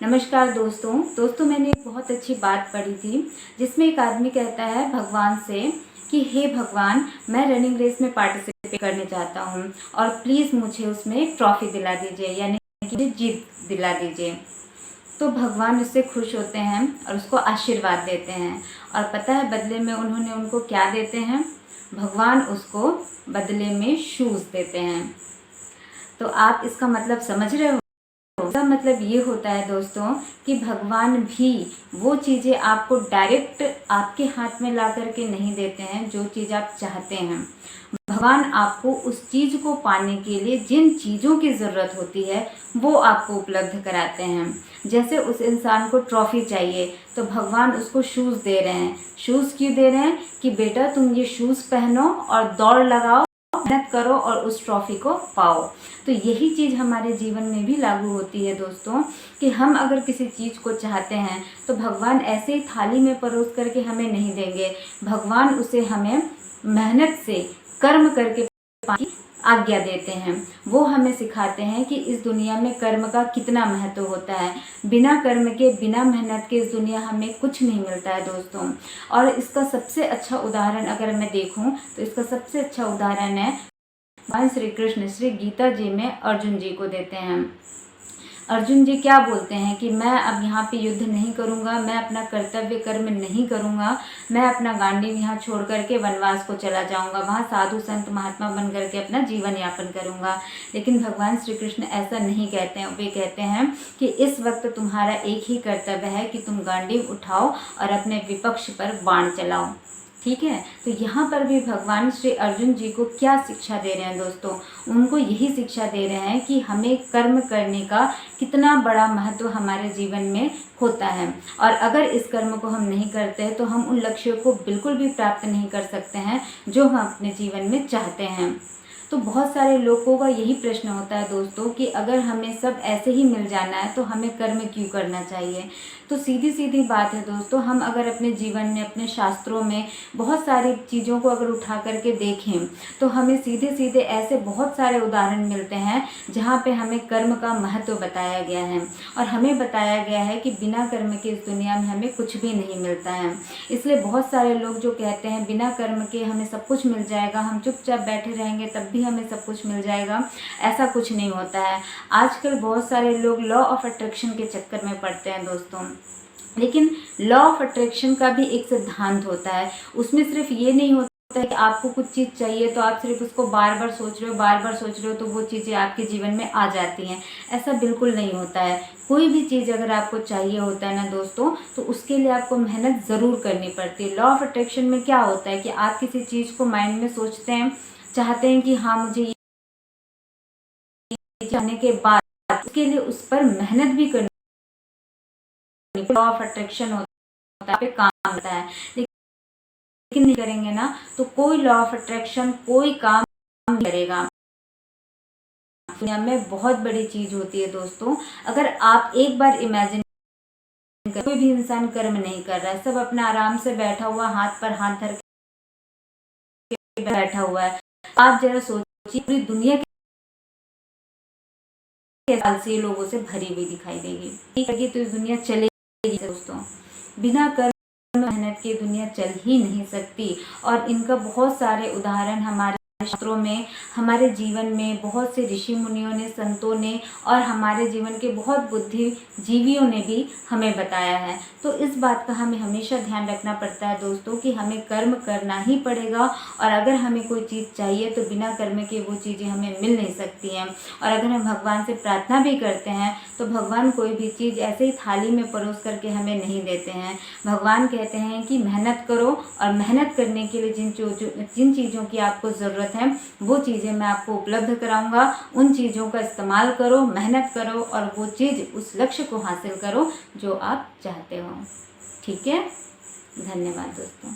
नमस्कार दोस्तों मैंने एक बहुत अच्छी बात पढ़ी थी जिसमें एक आदमी कहता है भगवान से कि हे भगवान, मैं रनिंग रेस में पार्टिसिपेट करने चाहता हूँ और प्लीज़ मुझे उसमें एक ट्रॉफी दिला दीजिए, यानी कि जीत दिला दीजिए। तो भगवान उससे खुश होते हैं और उसको आशीर्वाद देते हैं। और पता है बदले में उन्होंने उनको क्या देते हैं? भगवान उसको बदले में शूज़ देते हैं। तो आप इसका मतलब समझ रहे हो? इसका मतलब ये होता है दोस्तों कि भगवान भी वो चीज़ें आपको डायरेक्ट आपके हाथ में ला करके नहीं देते हैं जो चीज़ आप चाहते हैं। भगवान आपको उस चीज़ को पाने के लिए जिन चीज़ों की ज़रूरत होती है वो आपको उपलब्ध कराते हैं। जैसे उस इंसान को ट्रॉफ़ी चाहिए तो भगवान उसको शूज़ दे रहे हैं। शूज़ क्यों दे रहे हैं? कि बेटा तुम ये शूज़ पहनो और दौड़ लगाओ, मेहनत करो और उस ट्रॉफ़ी को पाओ। तो यही चीज़ हमारे जीवन में भी लागू होती है दोस्तों कि हम अगर किसी चीज़ को चाहते हैं तो भगवान ऐसे ही थाली में परोस करके हमें नहीं देंगे। भगवान उसे हमें मेहनत से कर्म करके पाने की आज्ञा देते हैं। वो हमें सिखाते हैं कि इस दुनिया में कर्म का कितना महत्व होता है। बिना कर्म के, बिना मेहनत के इस दुनिया हमें कुछ नहीं मिलता है दोस्तों। और इसका सबसे अच्छा उदाहरण अगर मैं देखूं तो इसका सबसे अच्छा उदाहरण है भगवान श्री कृष्ण श्री गीता जी में अर्जुन जी को देते हैं। अर्जुन जी क्या बोलते हैं कि मैं अब यहाँ पे युद्ध नहीं करूँगा, मैं अपना कर्तव्य कर्म नहीं करूँगा, मैं अपना गांडीव यहाँ छोड़ करके वनवास को चला जाऊँगा, वहाँ साधु संत महात्मा बन करके अपना जीवन यापन करूँगा। लेकिन भगवान श्री कृष्ण ऐसा नहीं कहते हैं। वे कहते हैं कि इस वक्त तुम्हारा एक ही कर्तव्य है कि तुम गांडीव उठाओ और अपने विपक्ष पर बाण चलाओ। ठीक है, तो यहाँ पर भी भगवान श्री अर्जुन जी को क्या शिक्षा दे रहे हैं दोस्तों? उनको यही शिक्षा दे रहे हैं कि हमें कर्म करने का कितना बड़ा महत्व हमारे जीवन में होता है और अगर इस कर्म को हम नहीं करते हैं तो हम उन लक्ष्यों को बिल्कुल भी प्राप्त नहीं कर सकते हैं जो हम अपने जीवन में चाहते हैं। तो बहुत सारे लोगों का यही प्रश्न होता है दोस्तों कि अगर हमें सब ऐसे ही मिल जाना है तो हमें कर्म क्यों करना चाहिए? तो सीधी सीधी बात है दोस्तों, हम अगर अपने जीवन में, अपने शास्त्रों में बहुत सारी चीज़ों को अगर उठा करके देखें तो हमें सीधे सीधे ऐसे बहुत सारे उदाहरण मिलते हैं जहाँ पे हमें कर्म का महत्व बताया गया है और हमें बताया गया है कि बिना कर्म के इस दुनिया में हमें कुछ भी नहीं मिलता है। इसलिए बहुत सारे लोग जो कहते हैं बिना कर्म के हमें सब कुछ मिल जाएगा, हम चुपचाप बैठे रहेंगे तब भी हमें सब कुछ मिल जाएगा, ऐसा कुछ नहीं होता है। आजकल बहुत सारे लोग लॉ ऑफ अट्रैक्शन के चक्कर में पड़ते हैं दोस्तों। लेकिन लॉ ऑफ अट्रैक्शन का भी एक सिद्धांत होता है। उसमें सिर्फ ये नहीं होता है कि आपको कुछ चीज़ चाहिए तो आप सिर्फ उसको बार बार सोच रहे हो तो वो चीज़ें आपके जीवन में आ जाती हैं। ऐसा बिल्कुल नहीं होता है। कोई भी चीज़ अगर आपको चाहिए होता है ना दोस्तों तो उसके लिए आपको मेहनत ज़रूर करनी पड़ती है। लॉ ऑफ अट्रैक्शन में क्या होता है कि आप किसी चीज़ को माइंड में सोचते हैं, चाहते हैं कि हाँ मुझे ये चाहने के बाद उसके लिए उस पर मेहनत भी करनी। लॉ ऑफ अट्रैक्शन होता है, पे काम होता है, लेकिन नहीं करेंगे ना तो कोई लॉ ऑफ अट्रैक्शन कोई काम नहीं करेगा। दुनिया में बहुत बड़ी चीज होती है दोस्तों, अगर आप एक बार इमेजिन, कोई भी इंसान कर्म नहीं कर रहा है, सब अपना आराम से बैठा हुआ, हाथ पर हाथ धर के बैठा हुआ है। आप जरा सोचिए पूरी दुनिया के साल से लोगों से भरी हुई दिखाई देगी, ठीक है? तो दुनिया चलेगी दोस्तों, बिना कर्म मेहनत के दुनिया चल ही नहीं सकती। और इनका बहुत सारे उदाहरण हमारे शास्त्रों में, हमारे जीवन में बहुत से ऋषि मुनियों ने, संतों ने और हमारे जीवन के बहुत बुद्धिजीवियों ने भी हमें बताया है। तो इस बात का हमें हमेशा ध्यान रखना पड़ता है दोस्तों कि हमें कर्म करना ही पड़ेगा और अगर हमें कोई चीज़ चाहिए तो बिना कर्म के वो चीज़ें हमें मिल नहीं सकती हैं। और अगर हम भगवान से प्रार्थना भी करते हैं तो भगवान कोई भी चीज़ ऐसे ही थाली में परोस करके हमें नहीं देते हैं। भगवान कहते हैं कि मेहनत करो और मेहनत करने के लिए जिन चीज़ों की आपको ज़रूरत है वो चीज़ें मैं आपको उपलब्ध कराऊंगा। उन चीज़ों का इस्तेमाल करो, मेहनत करो और वो चीज़, उस लक्ष्य को हासिल करो जो आप चाहते हो। ठीक है, धन्यवाद दोस्तों।